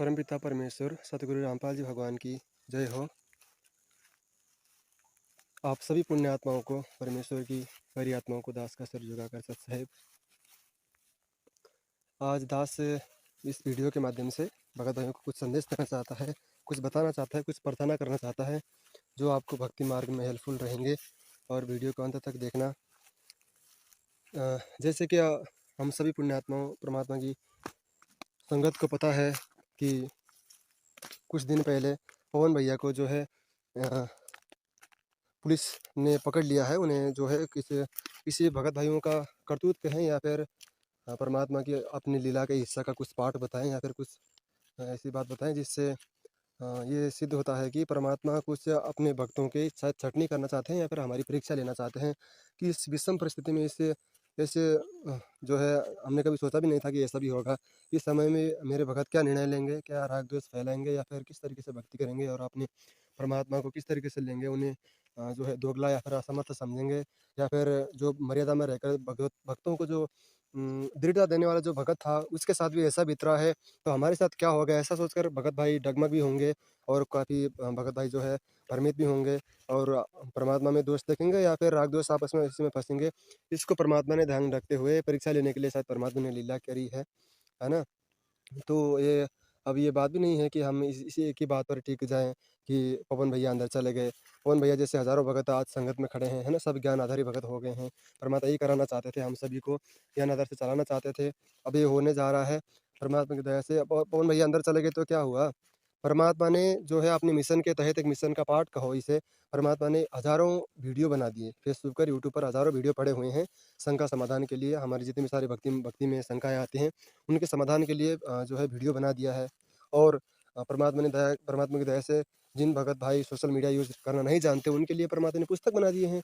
परमपिता परमेश्वर सतगुरु रामपाल जी भगवान की जय हो। आप सभी पुण्य आत्माओं को, परमेश्वर की हरी आत्माओं को दास का सिर झुकाकर सत साहेब। आज दास इस वीडियो के माध्यम से भगत भाइयों को कुछ संदेश देना चाहता है, कुछ बताना चाहता है, कुछ प्रार्थना करना चाहता है जो आपको भक्ति मार्ग में हेल्पफुल रहेंगे। और वीडियो को अंत तक देखना। जैसे कि हम सभी पुण्य आत्माओं परमात्मा की संगत को पता है कि कुछ दिन पहले पवन भैया को जो है पुलिस ने पकड़ लिया है। उन्हें जो है किसी भगत भाइयों का करतूत कहें या फिर परमात्मा की अपनी लीला के हिस्सा का कुछ पाठ बताएं या फिर कुछ ऐसी बात बताएं जिससे ये सिद्ध होता है कि परमात्मा कुछ अपने भक्तों के शायद छटनी करना चाहते हैं या फिर हमारी परीक्षा लेना चाहते हैं कि इस विषम परिस्थिति में इससे ऐसे जो है हमने कभी सोचा भी नहीं था कि ऐसा भी होगा। इस समय में मेरे भगत क्या निर्णय लेंगे, क्या राग द्वेष फैलाएंगे या फिर किस तरीके से भक्ति करेंगे और अपने परमात्मा को किस तरीके से लेंगे। उन्हें जो है दोगला या फिर असमर्थ समझेंगे या फिर जो मर्यादा में रहकर भक्तों को जो दृढ़ता देने वाला जो भगत था उसके साथ भी ऐसा बीत रहा है तो हमारे साथ क्या होगा, ऐसा सोचकर भगत भाई डगमग भी होंगे और काफ़ी भगत भाई जो है भ्रमित भी होंगे और परमात्मा में दोष देखेंगे या फिर राग दोष आपस में इसी में फंसेंगे। इसको परमात्मा ने ध्यान रखते हुए परीक्षा लेने के लिए शायद परमात्मा ने लीला करी है ना। तो ये अब ये बात भी नहीं है कि हम इसी एक ही बात पर टिक जाएं कि पवन भैया अंदर चले गए। पवन भैया जैसे हज़ारों भगत आज संगत में खड़े हैं, है ना, सब ज्ञान आधारी भगत हो गए हैं। परमात्मा यही कराना चाहते थे, हम सभी को ज्ञान आधार से चलाना चाहते थे। अब ये होने जा रहा है परमात्मा की दया से। अब पवन भैया अंदर चले गए तो क्या हुआ, परमात्मा ने जो है अपने मिशन के तहत एक मिशन का पार्ट कहो इसे, परमात्मा ने हज़ारों वीडियो बना दिए। फेसबुक पर, यूट्यूब पर हज़ारों वीडियो पड़े हुए हैं शंका समाधान के लिए। हमारी जितनी भी सारी भक्ति में शंकाएँ आती हैं उनके समाधान के लिए जो है वीडियो बना दिया है। और परमात्मा की दया से जिन भगत भाई सोशल मीडिया यूज़ करना नहीं जानते उनके लिए परमात्मा ने पुस्तक बना दिए हैं।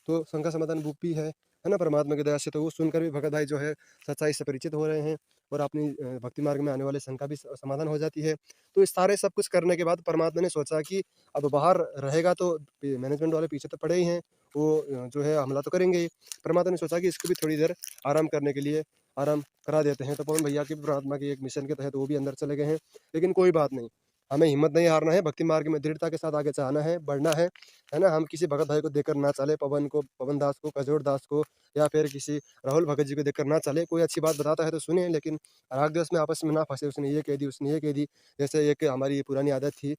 तो शंका समाधान बुक भी है ना, परमात्मा की दया से। तो वो सुनकर भी भगत भाई जो है सच्चाई से परिचित हो रहे हैं और अपनी भक्ति मार्ग में आने वाले शंका भी समाधान हो जाती है। तो इस सारे सब कुछ करने के बाद परमात्मा ने सोचा कि अब बाहर रहेगा तो मैनेजमेंट वाले पीछे तो पड़े ही हैं, वो जो है हमला तो करेंगे ही। परमात्मा ने सोचा कि इसको भी थोड़ी देर आराम करने के लिए आराम करा देते हैं। तो पवन भैया की परमात्मा की एक मिशन के तहत वो भी अंदर चले गए हैं। लेकिन कोई बात नहीं, हमें हिम्मत नहीं हारना है, भक्ति मार्ग में दृढ़ता के साथ आगे चलना है, बढ़ना है ना। हम किसी भगत भाई को देखकर ना चले, पवन दास को, कजोड़ दास को या फिर किसी राहुल भगत जी को देखकर ना चले। कोई अच्छी बात बताता है तो सुने, लेकिन राग द्वेष में आपस में ना फंसे। उसने ये कह दी, उसने ये कह दी। जैसे एक हमारी पुरानी आदत थी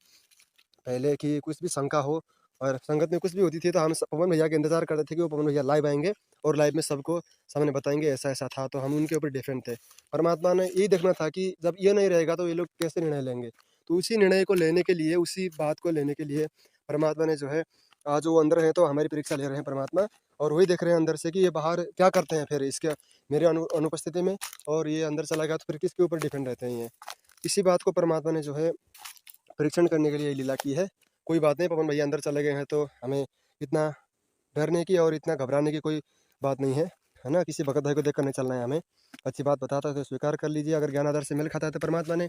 पहले कि कुछ भी शंका हो और संगत में कुछ भी होती थी तो हम पवन भैया का इंतजार करते थे कि वो पवन भैया लाइव आएंगे और लाइव में सबको सामने बताएंगे ऐसा ऐसा था, तो हम उनके ऊपर डिफेंड थे। परमात्मा ने यही देखना था कि जब ये नहीं रहेगा तो ये लोग कैसे निर्णय लेंगे। तो उसी निर्णय को लेने के लिए, उसी बात को लेने के लिए परमात्मा ने जो है आज वो अंदर है तो हमारी परीक्षा ले रहे हैं परमात्मा। और वही देख रहे हैं अंदर से कि ये बाहर क्या करते हैं फिर इसके मेरे अनुपस्थिति में, और ये अंदर चला गया तो फिर किसके ऊपर डिफेंड रहते हैं ये। इसी बात को परमात्मा ने जो है परीक्षण करने के लिए ये लीला की है। कोई बात नहीं, पवन भैया अंदर चले गए हैं तो हमें इतना डरने की और इतना घबराने की कोई बात नहीं है ना। किसी भगत भाई को देखकर नहीं चलना है हमें। अच्छी बात बताता है तो स्वीकार कर लीजिए। अगर ज्ञान आधार से मेल खाता है तो परमात्मा ने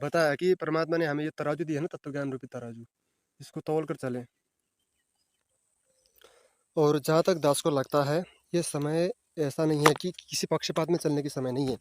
बताया कि परमात्मा ने हमें ये तराजू दी है ना, तत्व ज्ञान रूपी तराजू, इसको तौल कर चलें। और जहाँ तक दास को लगता है ये समय ऐसा नहीं है कि किसी पक्षपात में चलने की समय नहीं है।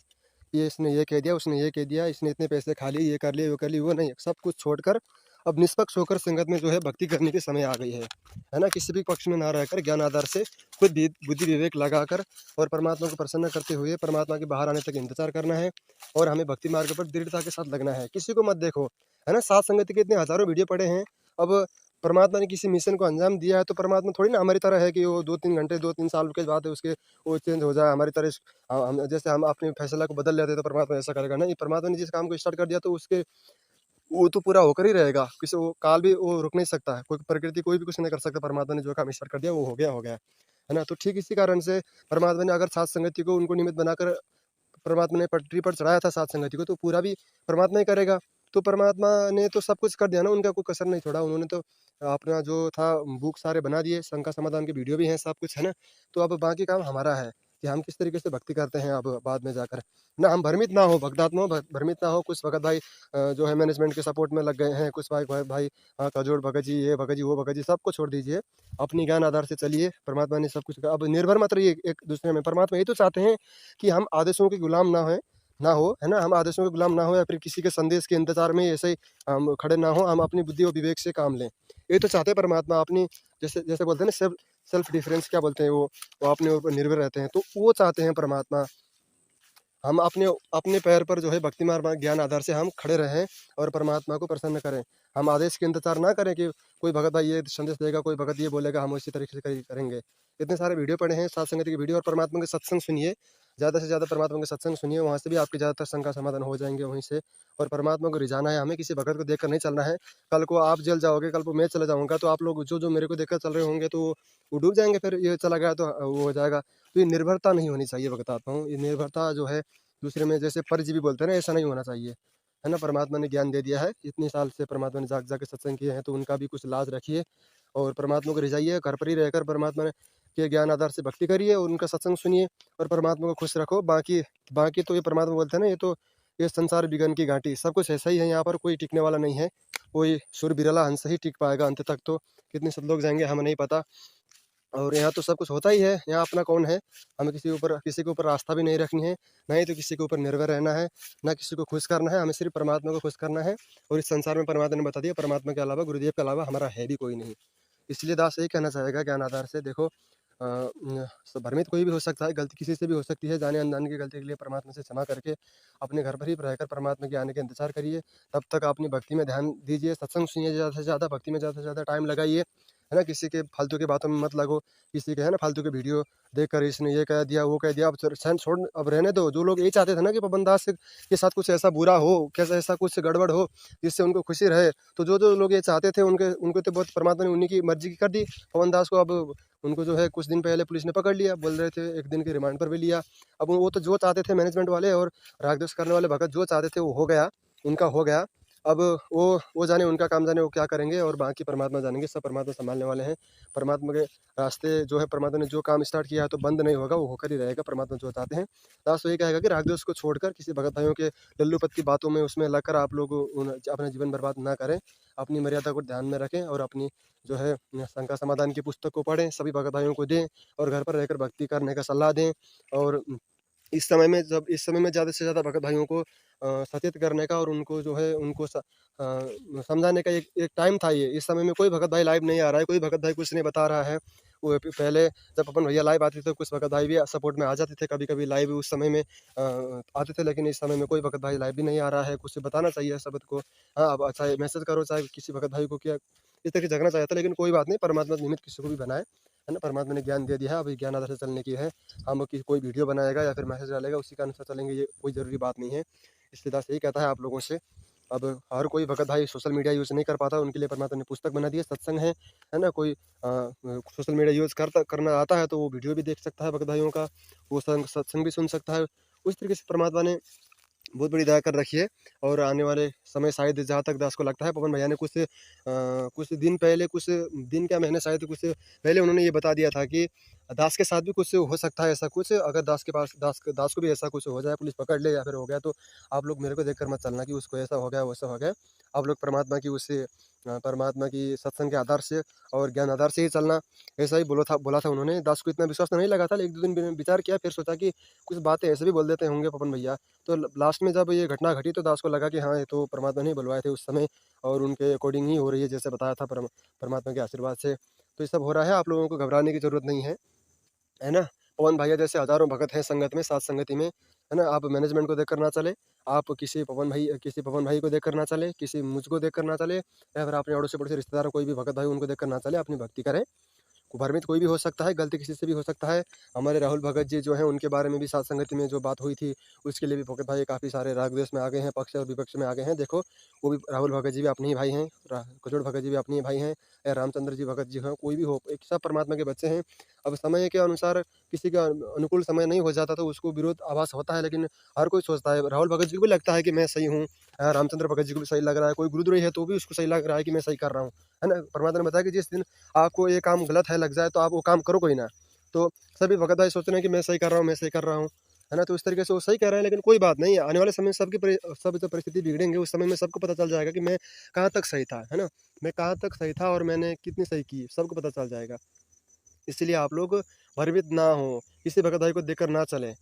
ये इसने ये कह दिया, उसने ये कह दिया, इसने इतने पैसे खा लिए, ये कर लिए, वो कर लिए, वो नहीं। सब कुछ छोड़कर अब निष्पक्ष होकर संगत में जो है भक्ति करने की समय आ गई है ना। किसी भी पक्ष में ना रहकर ज्ञान आधार से खुद बुद्धि विवेक लगाकर और परमात्मा को प्रसन्न करते हुए परमात्मा के बाहर आने तक इंतजार करना है और हमें भक्ति मार्ग पर दृढ़ता के साथ लगना है। किसी को मत देखो, है ना। सात संगति के इतने हज़ारों वीडियो पड़े हैं। अब परमात्मा ने किसी मिशन को अंजाम दिया है तो परमात्मा थोड़ी ना हमारी तरह है कि वो 2-3 घंटे, 2-3 साल के बाद उसके वो चेंज हो जाए हमारी तरह। हम जैसे हम अपने फैसला को बदल लेते तो परमात्मा ऐसा करेगा नहीं। परमात्मा ने जिस काम को स्टार्ट कर दिया तो उसके वो तो पूरा होकर ही रहेगा। किसी वो काल भी वो रुक नहीं सकता है, कोई प्रकृति कोई भी कुछ नहीं कर सकता। परमात्मा ने जो काम स्टार्ट कर दिया वो हो गया है ना। तो ठीक इसी कारण से परमात्मा ने अगर सात संगति को उनको निमित्त बनाकर परमात्मा ने पटरी पर चढ़ाया था सात संगति को, तो पूरा भी परमात्मा ही करेगा। तो परमात्मा ने तो सब कुछ कर दिया ना, उनका कोई कसर नहीं छोड़ा। उन्होंने तो अपना जो था बुक सारे बना दिए, शंका समाधान के वीडियो भी हैं, सब कुछ है ना। तो अब बाकी काम हमारा है कि हम किस तरीके से भक्ति करते हैं अब बाद में जाकर ना। हम भ्रमित ना हो, भक्तात्मा भ्रमित ना हो। कुछ भगत भाई जो है मैनेजमेंट के सपोर्ट में लग गए हैं, कुछ भाई कजोड़ भगत जी, ये भगत जी, वो भगत जी, सबको छोड़ दीजिए। अपनी ज्ञान आधार से चलिए। परमात्मा ने सब कुछ अब निर्भर मत रहिए एक दूसरे में। परमात्मा ये तो चाहते हैं कि हम आदेशों के गुलाम ना हों, ना हो, है ना? हम आदेशों के गुलाम ना हो या फिर किसी के संदेश के इंतज़ार में ऐसे ही हम खड़े ना हों, हम अपनी बुद्धि और विवेक से काम लें। ये तो चाहते हैं परमात्मा अपनी, जैसे जैसे बोलते हैं ना, सेल्फ डिफरेंस क्या बोलते हैं वो अपने ऊपर निर्भर रहते हैं, तो वो चाहते हैं परमात्मा हम अपने अपने पैर पर जो है भक्ति मार्ग में ज्ञान आधार से हम खड़े रहें और परमात्मा को प्रसन्न करें। हम आदेश के इंतज़ार ना करें कि कोई भगत भाई ये संदेश देगा, कोई भगत ये बोलेगा, हम उसी तरीके से करेंगे। इतने सारे वीडियो पड़े हैं साध संगत की वीडियो, और परमात्मा के सत्संग सुनिए। ज़्यादा से ज़्यादा परमात्मा के सत्संग सुनिए, वहाँ से भी आपके ज़्यादातर शंका समाधान हो जाएँगे वहीं से। और परमात्मा को रिझाना है हमें, किसी भगत को देखकर नहीं चलना है। कल को आप जल जाओगे, कल को मैं चला जाऊँगा, तो आप लोग जो मेरे को देखकर चल रहे होंगे तो वो डूब जाएँगे, फिर ये चला गया तो वो हो जाएगा। तो ये निर्भरता नहीं होनी चाहिए, बताता हूँ। ये निर्भरता जो है दूसरे में, जैसे परजीवी बोलते हैं ना, ऐसा नहीं होना चाहिए, है ना? परमात्मा ने ज्ञान दे दिया है, इतने साल से परमात्मा ने जाग के सत्संग किए हैं, तो उनका भी कुछ लाज रखिए और परमात्मा को रिझाइए। घर पर ही रहकर परमात्मा के ज्ञान आधार से भक्ति करिए और उनका सत्संग सुनिए और परमात्मा को खुश रखो। बाकी बाकी तो ये परमात्मा बोलते हैं ना, ये संसार बिगन की घाटी, सब कुछ ऐसा ही है, यहाँ पर कोई टिकने वाला नहीं है। कोई सुर बिरला हंस ही टिक पाएगा अंत तक, तो कितने सब लोग जाएंगे हमें नहीं पता। और यहाँ तो सब कुछ होता ही है, यहाँ अपना कौन है? हमें किसी के ऊपर आस्था भी नहीं रखनी है, ना ही तो किसी के ऊपर निर्भर रहना है, ना किसी को खुश करना है, हमें सिर्फ़ परमात्मा को खुश करना है। और इस संसार में परमात्मा ने बता दिया, परमात्मा के अलावा, गुरुदेव के अलावा हमारा है भी कोई नहीं। इसलिए दास यही कहना चाहेगा ज्ञान आधार से, देखो भ्रमित कोई भी हो सकता है, गलती किसी से भी हो सकती है, जाने-अनजाने की गलती के लिए परमात्मा से क्षमा करके अपने घर पर ही रहकर परमात्मा के आने का इंतज़ार करिए। तब तक अपनी भक्ति में ध्यान दीजिए, सत्संग सुनिए ज़्यादा से ज़्यादा, भक्ति में ज़्यादा से ज़्यादा टाइम लगाइए, है ना? किसी के फालतू की बातों में मत लगो, किसी के, है ना, फालतू के वीडियो देखकर इसने ये कह दिया, वो कह दिया, अब छोड़, अब रहने दो। जो लोग यही चाहते थे ना कि पवन दास के साथ कुछ ऐसा बुरा हो, कैसा ऐसा कुछ गड़बड़ हो, जिससे उनको खुशी रहे, तो जो लोग ये चाहते थे, उनके उनको तो बहुत परमात्मा ने उन्हीं की मर्ज़ी की कर दी। पवन दास को अब उनको जो है कुछ दिन पहले पुलिस ने पकड़ लिया, बोल रहे थे 1 दिन के रिमांड पर भी लिया। अब वो तो जो चाहते थे मैनेजमेंट वाले और राग द्वेष करने वाले भगत, जो चाहते थे वो हो गया, उनका हो गया। अब वो जाने, उनका काम जाने वो क्या करेंगे, और बाकी परमात्मा जानेंगे, सब परमात्मा सँभालने वाले हैं। परमात्मा के रास्ते जो है, परमात्मा ने जो काम स्टार्ट किया है तो बंद नहीं होगा, वो होकर ही रहेगा, परमात्मा जो चाहते हैं। लास्ट तो ये कहेगा कि राग द्वेष को छोड़कर किसी भगत भाइयों के लल्लू-पत्ती की बातों में उसमें लगकर आप लोग अपना जीवन बर्बाद ना करें। अपनी मर्यादा को ध्यान में रखें और अपनी जो है शंका समाधान की पुस्तक को पढ़ें, सभी भगत भाइयों को दें और घर पर रहकर भक्ति करने का सलाह दें। और इस समय में ज़्यादा से ज़्यादा भगत भाइयों को सचेत करने का और उनको जो है समझाने का एक एक टाइम था ये। इस समय में कोई भगत भाई लाइव नहीं आ रहा है, कोई भगत भाई कुछ नहीं बता रहा है। वो पहले जब पवन भैया लाइव आते थे तो कुछ भगत भाई भी सपोर्ट में आ जाते थे, कभी-कभी लाइव उस समय में आते थे, लेकिन इस समय में कोई भगत भाई लाइव भी नहीं आ रहा है, कुछ बताना चाहिए सबत को। हाँ, अब चाहे मैसेज करो, चाहे किसी भगत भाई को क्या इस तरह से जगना चाहता है, लेकिन कोई बात नहीं, परमात्मा निमित्त किसी को भी बनाए, है ना? परमात्मा ने ज्ञान दे दिया है, अभी ज्ञान आधार से चलने की है। हम कोई वीडियो बनाएगा या फिर मैसेज डालेगा, उसी के अनुसार चलेंगे, ये कोई ज़रूरी बात नहीं है। इसलिए दास यही कहता है आप लोगों से। अब हर कोई भगत भाई सोशल मीडिया यूज़ नहीं कर पाता, उनके लिए परमात्मा ने पुस्तक बना दी है, सत्संग है ना? कोई सोशल मीडिया यूज़ करना आता है तो वो वीडियो भी देख सकता है भगत भाइयों का, वो सत्संग भी सुन सकता है। उस तरीके से परमात्मा ने बहुत बड़ी दया कर रखी है। और आने वाले समय शायद, जहाँ तक दास को लगता है, पवन भैया ने कुछ दिन पहले, कुछ दिन क्या महीने शायद कुछ पहले उन्होंने ये बता दिया था कि दास के साथ भी कुछ हो सकता है, ऐसा कुछ अगर दास को भी ऐसा कुछ हो जाए, पुलिस पकड़ ले या फिर हो गया, तो आप लोग मेरे को देखकर मत चलना कि उसको ऐसा हो गया, वैसा हो गया। आप लोग परमात्मा की सत्संग के आधार से और ज्ञान आधार से ही चलना। ऐसा ही बोला था उन्होंने। दास को इतना विश्वास तो नहीं लगा था, 1-2 दिन विचार किया, फिर सोचा कि कुछ बातें ऐसे भी बोल देते होंगे पवन भैया। तो लास्ट में जब ये घटना घटी तो दास को लगा कि हाँ, ये तो परमात्मा ने बुलवाए थे उस समय और उनके अकॉर्डिंग ही हो रही है, जैसे बताया था परमात्मा के आशीर्वाद से। तो ये सब हो रहा है, आप लोगों को घबराने की ज़रूरत नहीं है ना? पवन भैया जैसे हज़ारों भगत हैं संगत में, साथ संगति में, है ना? आप मैनेजमेंट को देखकर ना चले, आप किसी पवन भाई को देखकर ना चले, किसी मुझको देखकर ना चले, या फिर अपने अड़ोसी-पड़ोसी रिश्तेदार कोई भी भगत भाई उनको देखकर ना चले, अपनी भक्ति करें। भ्रमित कोई भी हो सकता है, गलती किसी से भी हो सकता है। हमारे राहुल भगत जी जो हैं, उनके बारे में भी सात संगति में जो बात हुई थी, उसके लिए भी भगत भाई काफ़ी सारे राग द्वेष में आ गए हैं, पक्ष और विपक्ष में आ गए हैं। देखो, वो भी राहुल भगत जी भी अपने ही भाई हैं, कचोड़ भगत जी भी अपने ही भाई हैं, या रामचंद्र जी भगत जी हों, कोई भी हो, एक सब परमात्मा के बच्चे हैं। अब समय के अनुसार किसी का अनुकूल समय नहीं हो जाता तो उसको विरोध आभास होता है, लेकिन हर कोई सोचता है, राहुल भगत जी को भी लगता है कि मैं सही हूँ, रामचंद्र भगत जी को भी सही लग रहा है, कोई गुरुद्रोही है तो भी उसको सही लग रहा है कि मैं सही कर रहा हूँ, है ना? परमात्मा ने बताया कि जिस दिन आपको ये काम गलत है लग जाए तो आप वो काम करो कोई ना। तो सभी भगत भाई सोच रहे हैं कि मैं सही कर रहा हूँ, मैं सही कर रहा हूँ, है ना? तो इस तरीके से वो सही कह रहे हैं, लेकिन कोई बात नहीं है, आने वाले समय में सब जब परिस्थिति बिगड़ेंगे, उस समय में सबको पता चल जाएगा कि मैं कहाँ तक सही था, है ना? मैं कहाँ तक सही था और मैंने कितनी सही की, सबको पता चल जाएगा। इसलिए आप लोग भयभीत ना हों, किसी भगत भाई को देखकर ना चलें।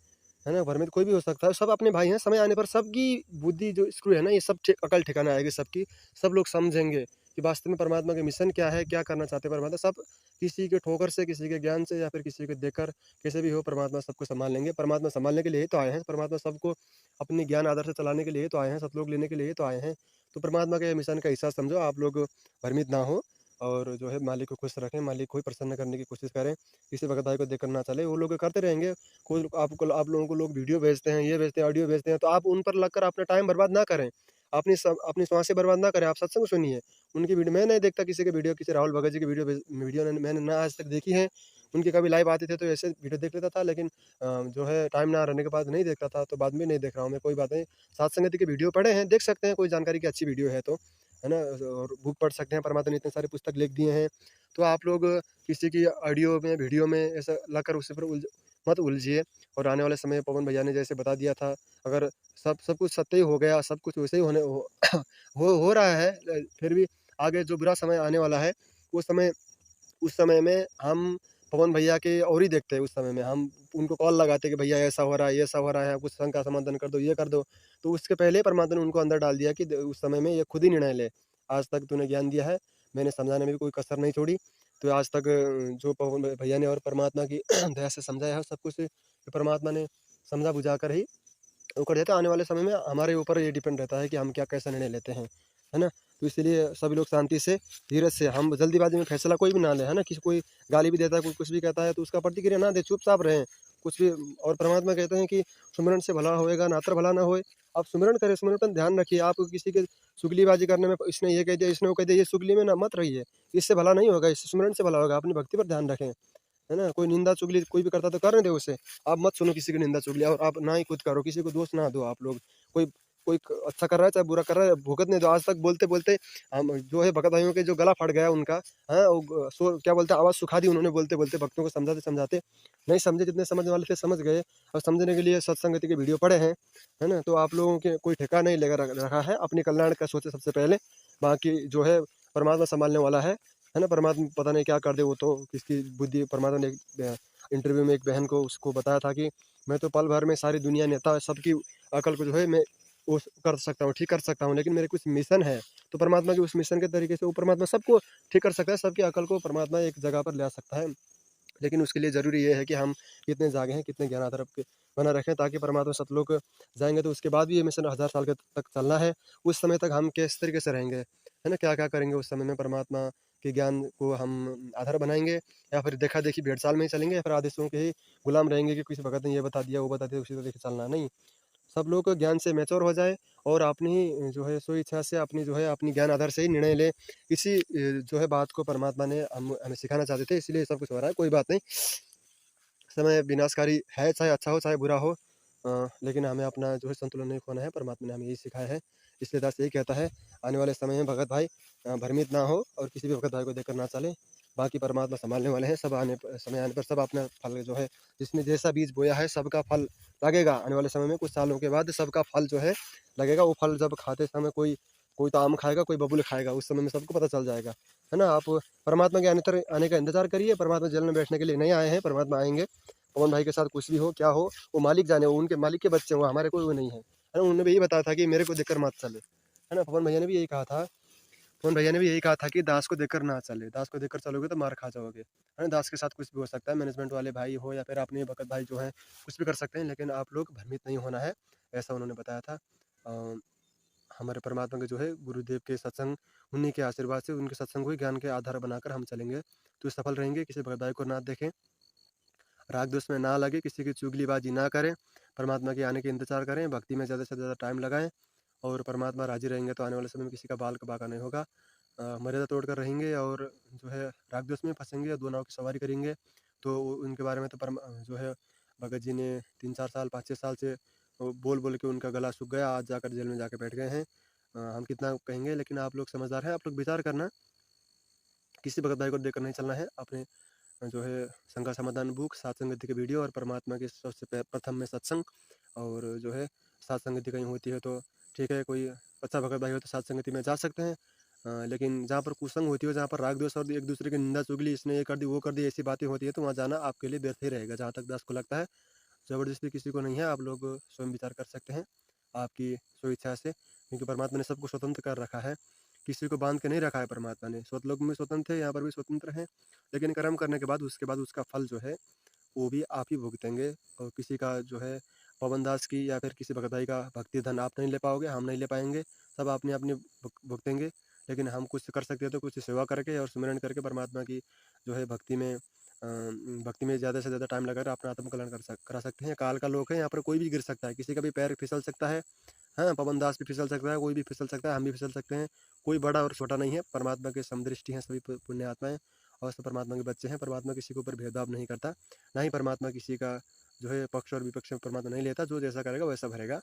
है ना? भ्रमित कोई भी हो सकता है, सब अपने भाई हैं, समय आने पर सबकी बुद्धि जो स्क्रू है ना, ये सब अकल ठिकाना आएगी सबकी, सब लोग समझेंगे कि वास्तव में परमात्मा का मिशन क्या है, क्या करना चाहते हैं परमात्मा। सब किसी के ठोकर से, किसी के ज्ञान से या फिर किसी को देखकर कैसे भी हो परमात्मा सबको सँभाल लेंगे। परमात्मा सँभालने के लिए ही तो आए हैं, परमात्मा सबको अपने ज्ञान आदर से चलाने के लिए ही तो आए हैं, सतलोक लेने के लिए ही तो आए हैं। तो परमात्मा के मिशन का हिस्सा समझो, आप लोग भ्रमित ना हो और जो है मालिक को खुश रखें, मालिक को ही प्रसन्न करने की कोशिश करें। किसी भगत भाई को देखकर ना चले, वो लोग करते रहेंगे। कोई आप लोगों को लोग वीडियो भेजते हैं, ये भेजते हैं, ऑडियो भेजते हैं, तो आप उन पर लगकर अपना टाइम बर्बाद ना करें। अपनी श्वासें बर्बाद ना करें, आप सत्संग सुनिए। उनकी वीडियो मैं नहीं देखता किसी की वीडियो, किसी राहुल भगत जी की वीडियो मैंने ना आज तक देखी है। उनके कभी लाइव आते थे तो ऐसे वीडियो देख लेता था, लेकिन जो है टाइम ना रहने के बाद नहीं देखता था, तो बाद में नहीं देख रहा हूँ मैं, कोई बात नहीं। सात संगति की वीडियो पढ़े हैं, देख सकते हैं, कोई जानकारी की अच्छी वीडियो है तो, है ना? और बुक पढ़ सकते हैं, परमात्मा ने इतने सारे पुस्तक लिख दिए हैं, तो आप लोग किसी की ऑडियो में, वीडियो में ऐसा लाकर उसी पर मत उलझिए। और आने वाले समय में पवन भैया ने जैसे बता दिया था, अगर सब सब कुछ सत्य ही हो गया, सब कुछ वैसे ही होने हो रहा है, फिर भी आगे जो बुरा समय आने वाला है, वो समय उस समय में हम पवन भैया के और ही देखते हैं, उस समय में हम उनको कॉल लगाते हैं कि भैया ऐसा हो रहा है, ऐसा हो रहा है, कुछ शंका समाधान कर दो, ये कर दो। तो उसके पहले परमात्मा ने उनको अंदर डाल दिया कि उस समय में ये खुद ही निर्णय ले। आज तक तूने ज्ञान दिया है, मैंने समझाने में भी कोई कसर नहीं छोड़ी। तो आज तक जो पवन भैया ने और परमात्मा की दया से समझाया है सब कुछ, परमात्मा ने समझा बुझा कर ही वो कर देता है। आने वाले समय में हमारे ऊपर ये डिपेंड रहता है कि हम क्या कैसा निर्णय लेते हैं, है ना? तो इसीलिए सभी लोग शांति से, धीरज से, हम जल्दीबाजी में फैसला कोई भी ना लें, है ना? किसी कोई गाली भी देता है, कोई कुछ भी कहता है तो उसका प्रतिक्रिया ना दें, चुपचाप रहें। कुछ भी, और परमात्मा कहते हैं कि सुमिरन से भला होएगा, नात्र भला ना होए। आप सुमिरन करें, सुमिरन पर ध्यान रखिए। आप किसी के चुगलीबाजी करने में, इसने ये कह दिया, इसने वो कह दिया, ये चुगली में ना मत रहिए। इससे भला नहीं होगा, इससे सुमिरन से भला होगा। अपनी भक्ति पर ध्यान रखें। है ना? कोई निंदा चुगली कोई भी करता है तो करने दो उसे। आप मत सुनो किसी की निंदा चुगली, और आप ना ही खुद करो, किसी को दोष ना दो आप लोग। कोई कोई अच्छा कर रहा है चाहे बुरा कर रहा है, भुगतने दो। आज तक बोलते-बोलते हम जो है भगत भाइयों के जो गला फट गया उनका, हाँ, वो क्या बोलते हैं, आवाज़ सुखा दी उन्होंने बोलते-बोलते, भक्तों को समझाते-समझाते। नहीं समझे, जितने समझने वाले थे समझ गए, और समझने के लिए सत्संगति के वीडियो पढ़े हैं, है ना? तो आप लोगों के कोई ठेका नहीं लगा रखा है, अपने कल्याण का सोचें सबसे पहले। बाकी जो है परमात्मा सँभालने वाला है ना? परमात्मा पता नहीं क्या कर दे, वो तो किसकी बुद्धि। परमात्मा ने एक इंटरव्यू में एक बहन को उसको बताया था कि मैं तो पल भर में सारी दुनिया नेता सबकी अकल को जो है मैं वो कर सकता हूँ, ठीक कर सकता हूँ, लेकिन मेरे कुछ मिशन है। तो परमात्मा के उस मिशन के तरीके से वो परमात्मा सबको ठीक कर सकता है, सबकी अकल को परमात्मा एक जगह पर ले आ सकता है। लेकिन उसके लिए ज़रूरी ये है कि हम कितने जागे हैं, कितने ज्ञान आधार के बना रखें, ताकि परमात्मा सतलोक जाएँगे तो उसके बाद भी ये मिशन 1000 साल के तक चलना है। उस समय तक हम किस तरीके से रहेंगे, है ना? क्या-क्या करेंगे उस समय में, परमात्मा के ज्ञान को हम आधार बनाएँगे, या फिर देखा-देखी भेड़-चाल में ही चलेंगे, या फिर आदेशों के ही गुलाम रहेंगे कि किसी भगत ने ये बता दिया, वो बता दिया, उसी को देखे चलना। नहीं, सब लोग को ज्ञान से मैच्योर हो जाए और अपनी जो है स्व इच्छा से, अपनी जो है अपनी ज्ञान आधार से ही निर्णय लें। इसी जो है बात को परमात्मा ने हमें सिखाना चाहते थे, इसलिए सब कुछ हो रहा है, कोई बात नहीं। समय विनाशकारी है, चाहे अच्छा हो, चाहे बुरा हो, लेकिन हमें अपना जो है संतुलन नहीं खोना है, परमात्मा ने हमें यही सिखाया है। इसलिए दास यही कहता है, आने वाले समय में भगत भाई भ्रमित ना हो और किसी भी भगत भाई को देखकर ना चलें। बाकी परमात्मा सँभालने वाले हैं, सब समय आने पर सब अपना फल जो है, जिसने जैसा बीज बोया है सबका फल लगेगा। आने वाले समय में कुछ सालों के बाद सबका फल जो है लगेगा। वो फल जब खाते समय कोई कोई तो आम खाएगा, कोई बबूल खाएगा, उस समय में सबको पता चल जाएगा। है ना? आप परमात्मा के आने का इंतज़ार करिए, परमात्मा जेल में बैठने के लिए नहीं आए हैं, परमात्मा आएँगे। पवन भाई के साथ कुछ भी हो, क्या हो, वो मालिक जाने, वो उनके मालिक के बच्चे हैं, वो हमारे कोई वो नहीं है। है ना? उन्होंने भी यही बताया था कि मेरे को देखकर मत चले। है ना? पवन भैया ने भी यही कहा था, पवन भैया ने भी यही कहा था कि दास को देखकर ना चले, दास को देखकर चलोगे तो मार खा जाओगे। है ना? दास के साथ कुछ भी हो सकता है, मैनेजमेंट वाले भाई हो या फिर अपने भगत भाई जो हैं, कुछ भी कर सकते हैं, लेकिन आप लोग भ्रमित नहीं होना है, ऐसा उन्होंने बताया था। हमारे परमात्मा के जो है गुरुदेव के सत्संग, उन्हीं के आशीर्वाद से, उनके सत्संग को ही ज्ञान के आधार बनाकर हम चलेंगे, तो सफल रहेंगे। किसी भगत भाई को ना देखें, राग द्वेष में ना लगे, किसी की चुगलीबाजी ना करें, परमात्मा के आने के इंतज़ार करें, भक्ति में ज़्यादा से ज़्यादा टाइम लगाएँ, और परमात्मा राज़ी रहेंगे तो आने वाले समय में किसी का बाल क बाका नहीं होगा। मर्यादा तोड़कर रहेंगे और जो है राग द्वेष में फँसेंगे, 2 नाव की सवारी करेंगे, तो उनके बारे में तो जो है भगत जी ने 3-4 साल, 5-6 साल से बोल-बोल के उनका गला सूख गया, आज जाकर जेल में जाके बैठ गए हैं। हम कितना कहेंगे, लेकिन आप लोग समझदार हैं, आप लोग विचार करना, किसी भगत भाई को देखकर नहीं चलना है। अपने जो है शंका समाधान बुक, सात संगति के वीडियो और परमात्मा के सबसे प्रथम में सत्संग, और जो है सात संगति कहीं होती है तो ठीक है, कोई अच्छा भगत भाई हो तो सात संगति में जा सकते हैं। लेकिन जहाँ पर कुसंग होती हो, जहाँ पर राग द्वेष और एक दूसरे की निंदा चुगली, इसने ये कर दी, वो कर दी, ऐसी बातें होती है, तो वहाँ जाना आपके लिए व्यर्थ ही रहेगा, जहाँ तक दास को लगता है। ज़बरदस्ती किसी को नहीं है, आप लोग स्वयं विचार कर सकते हैं आपकी स्वेच्छा से, क्योंकि परमात्मा ने सबको स्वतंत्र कर रखा है, किसी को बांध के नहीं रखा है परमात्मा ने। स्वर्गलोक में स्वतंत्र है, यहाँ पर भी स्वतंत्र हैं, लेकिन कर्म करने के बाद उसके बाद उसका फल जो है वो भी आप ही भुगतेंगे। और किसी का जो है पवन दास की या फिर किसी भगत भाई का भक्ति धन आप नहीं ले पाओगे, हम नहीं ले पाएंगे, सब अपनी अपनी भुगतेंगे। लेकिन हम कुछ कर सकते हैं तो कुछ सेवा करके और सुमिरन करके परमात्मा की जो है भक्ति में ज़्यादा से ज़्यादा टाइम लगाकर अपना आत्मकल्याण करा सकते हैं। काल का लोक है, यहाँ पर कोई भी गिर सकता है, किसी का भी पैर फिसल सकता है। हाँ, पवन दास भी फिसल सकता है, कोई भी फिसल सकता है, हम भी फिसल सकते हैं। कोई बड़ा और छोटा नहीं है, परमात्मा के समदृष्टि हैं सभी पुण्य आत्माएं, और सब परमात्मा के बच्चे हैं। परमात्मा किसी के ऊपर भेदभाव नहीं करता, ना ही परमात्मा किसी का जो है पक्ष और विपक्ष में परमात्मा नहीं लेता, जो जैसा करेगा वैसा भरेगा।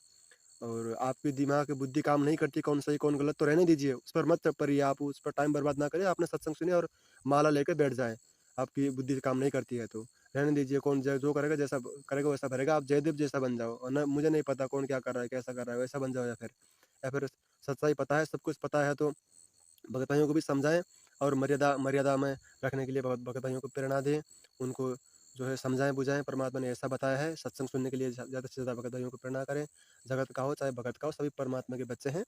और आपकी दिमाग बुद्धि काम नहीं करती कौन सही कौन गलत, तो रहने दीजिए, उस पर मत पड़िए, आप उस पर टाइम बर्बाद ना करें, आपने सत्संग सुनिए और माला लेकर बैठ जाए। आपकी बुद्धि काम नहीं करती है तो रहने दीजिए, कौन जो करेगा जैसा करेगा वैसा भरेगा। आप जयदेव जैसा बन जाओ, और ना मुझे नहीं पता कौन क्या कर रहा है कैसा कर रहा है, वैसा बन जाओ। या फिर सच्चाई पता है, सब कुछ पता है, तो भगत भाइयों को भी समझाएं और मर्यादा मर्यादा में रखने के लिए भगत भाइयों को प्रेरणा दें, उनको जो है समझाएं बुझाएं। परमात्मा ने ऐसा बताया है, सत्संग सुनने के लिए ज़्यादा से ज़्यादा भगत भाइयों को प्रेरणा करें। जगत का हो चाहे भगत का हो, सभी परमात्मा के बच्चे हैं।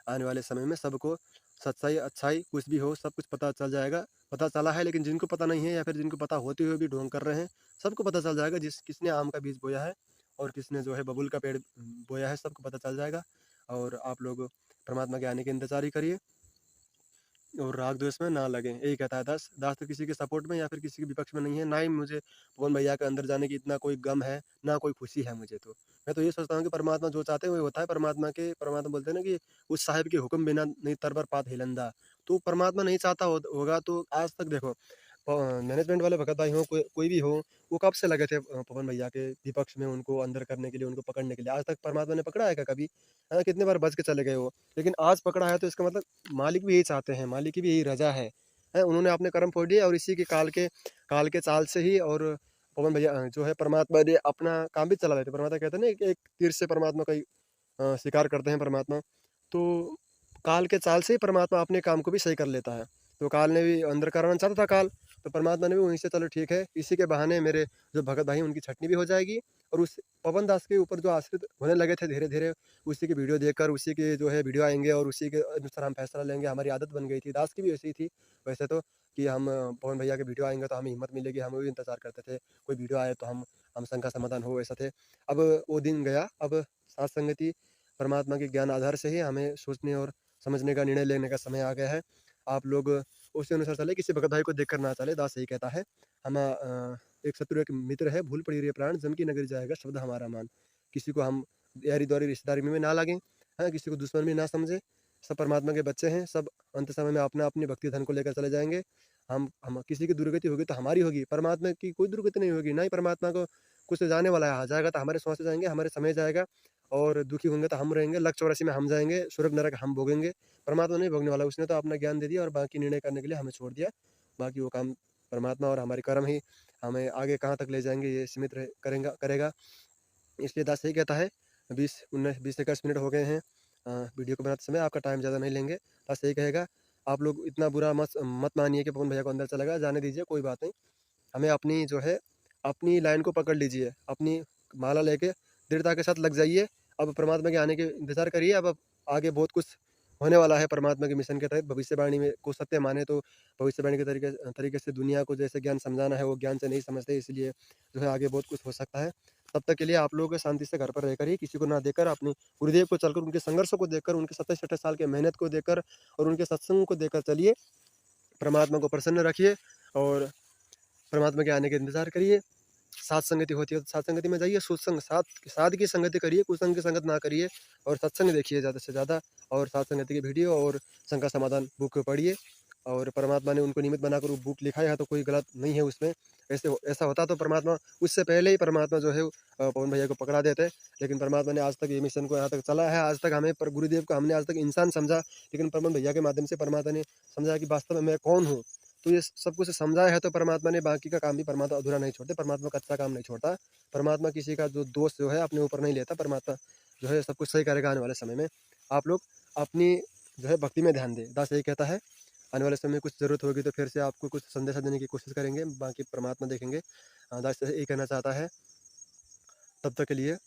आने वाले समय में सबको सच्चाई अच्छाई कुछ भी हो सब कुछ पता चल जाएगा। पता चला है, लेकिन जिनको पता नहीं है या फिर जिनको पता होते हुए भी ढोंग कर रहे हैं, सबको पता चल जाएगा। किसने आम का बीज बोया है और किसने जो है बबूल का पेड़ बोया है, सबको पता चल जाएगा। और आप लोग परमात्मा के आने के इंतजार ही करिए और राग द्वेष में ना लगे, यही कहता है दास। दास तो किसी के सपोर्ट में या फिर किसी के विपक्ष में नहीं है, ना ही मुझे पवन भैया के अंदर जाने की इतना कोई गम है, ना कोई खुशी है मुझे। तो मैं तो ये सोचता हूँ कि परमात्मा जो चाहते हैं वही होता है। परमात्मा बोलते हैं ना कि उस साहिब के हुक्म बिना नहीं तरबर पात हिलंदा। तो परमात्मा नहीं चाहता होगा तो आज तक देखो मैनेजमेंट वाले भगत भाई हो, कोई भी हो, वो कब से लगे थे पवन भैया के विपक्ष में, उनको अंदर करने के लिए, उनको पकड़ने के लिए। आज तक परमात्मा ने पकड़ा है क्या कभी? हाँ, कितने बार बच के चले गए वो, लेकिन आज पकड़ा है तो इसका मतलब मालिक भी यही चाहते हैं, मालिक की भी यही रजा है। उन्होंने अपने कर्म फोड़ दिए और इसी के काल के चाल से ही, और पवन भैया जो है परमात्मा ने अपना काम भी चला लेते। परमात्मा कहते हैं ना एक तीर से परमात्मा का शिकार करते हैं परमात्मा। तो काल के चाल से ही परमात्मा अपने काम को भी सही कर लेता है। तो काल ने भी अंदर करवाना चाहता था काल, तो परमात्मा ने भी वहीं से चलो ठीक है, इसी के बहाने मेरे जो भगत भाई उनकी छटनी भी हो जाएगी। और उस पवन दास के ऊपर जो आश्रित होने लगे थे धीरे धीरे, उसी की वीडियो देखकर उसी के जो है वीडियो आएंगे और उसी के अनुसार हम फैसला लेंगे। हमारी आदत बन गई थी, दास की भी ऐसी ही थी वैसे तो, कि हम पवन भैया के वीडियो आएंगे तो हमें हिम्मत मिलेगी, हम भी इंतजार करते थे। कोई वीडियो आए तो हम शंका समाधान हो, ऐसा थे। अब वो दिन गया, अब सात संगति परमात्मा के ज्ञान आधार से ही हमें सोचने और समझने का निर्णय लेने का समय आ गया है। आप लोग उसी अनुसार चले, किसी भगत भाई को देखकर ना चले। दास यही कहता है, हम एक शत्रु एक मित्र है, भूल पड़ी रे प्राण, जम की नगरी जाएगा शब्द हमारा मान। किसी को हम यारी द्वारी रिश्तेदारी में ना लागें, हाँ, किसी को दुश्मन भी ना समझे। सब परमात्मा के बच्चे हैं, सब अंत समय में अपना अपनी भक्ति धन को लेकर चले जाएंगे। हम किसी की दुर्गति होगी तो हमारी होगी, परमात्मा की कोई दुर्गति नहीं होगी, ना ही परमात्मा को कुछ जाने वाला है। आ जाएगा तो हमारे श्वास से जाएंगे, हमारे समय जाएगा, और दुखी होंगे तो हम रहेंगे, लक 84 में हम जाएंगे, स्वर्ग नरक हम भोगेंगे। परमात्मा नहीं भोगने वाला, उसने तो अपना ज्ञान दे दिया और बाकी निर्णय करने के लिए हमें छोड़ दिया। बाकी वो काम परमात्मा और हमारे कर्म ही हमें आगे कहाँ तक ले जाएंगे ये सीमित करेगा। इसलिए दास यही कहता है, 20-21 मिनट हो गए हैं वीडियो को बनाते समय, आपका टाइम ज़्यादा नहीं लेंगे। दास यही कहेगा, आप लोग इतना बुरा मत मत मानिए कि पवन भैया को अंदर चला गया, जाने दीजिए, कोई बात नहीं। हमें अपनी जो है अपनी लाइन को पकड़ लीजिए, अपनी माला लेके दृढ़ता के साथ लग जाइए। अब परमात्मा के आने के इंतज़ार करिए। अब आगे बहुत कुछ होने वाला है परमात्मा के मिशन के तहत। भविष्यवाणी में को सत्य माने तो भविष्यवाणी के तरीके तरीके से दुनिया को जैसे ज्ञान समझाना है वो ज्ञान से नहीं समझते, इसलिए जो है आगे बहुत कुछ हो सकता है। तब तक के लिए आप लोग शांति से घर पर रहकर ही, किसी को ना देखकर, अपने गुरुदेव को चलकर उनके संघर्षों को देखकर, उनके 27-28 साल की मेहनत को देखकर और उनके सत्संग को देखकर चलिए। परमात्मा को प्रसन्न रखिए और परमात्मा के आने का इंतज़ार करिए। सात संगति होती है तो सात संगति में जाइए, सत्संग साध की संगति करिए, कुसंग की संगत ना करिए। और सत्संग देखिए ज़्यादा से ज़्यादा, और सात संगति की वीडियो और शंका समाधान बुक पढ़िए। और परमात्मा ने उनको निमित्त बनाकर वो बुक लिखा है तो कोई गलत नहीं है उसमें। ऐसा होता तो परमात्मा उससे पहले ही परमात्मा जो है पवन भैया को पकड़ा देते। लेकिन परमात्मा ने आज तक ये मिशन को यहाँ तक चला है, आज तक हमें गुरुदेव को हमने आज तक इंसान समझा, लेकिन पवन भैया के माध्यम से परमात्मा ने समझा कि वास्तव में मैं कौन हूँ। तो ये सब कुछ समझाया है तो परमात्मा ने बाकी का काम भी परमात्मा अधूरा नहीं छोड़ते, परमात्मा कच्चा काम नहीं छोड़ता। परमात्मा किसी का जो दोष जो है अपने ऊपर नहीं लेता, परमात्मा जो है सब कुछ सही करेगा आने वाले समय में। आप लोग अपनी जो है भक्ति में ध्यान दें। दास यही कहता है, आने वाले समय में कुछ ज़रूरत होगी तो फिर से आपको कुछ संदेशा देने की कोशिश करेंगे, बाकी परमात्मा देखेंगे। दास यही कहना चाहता है। तब तक के लिए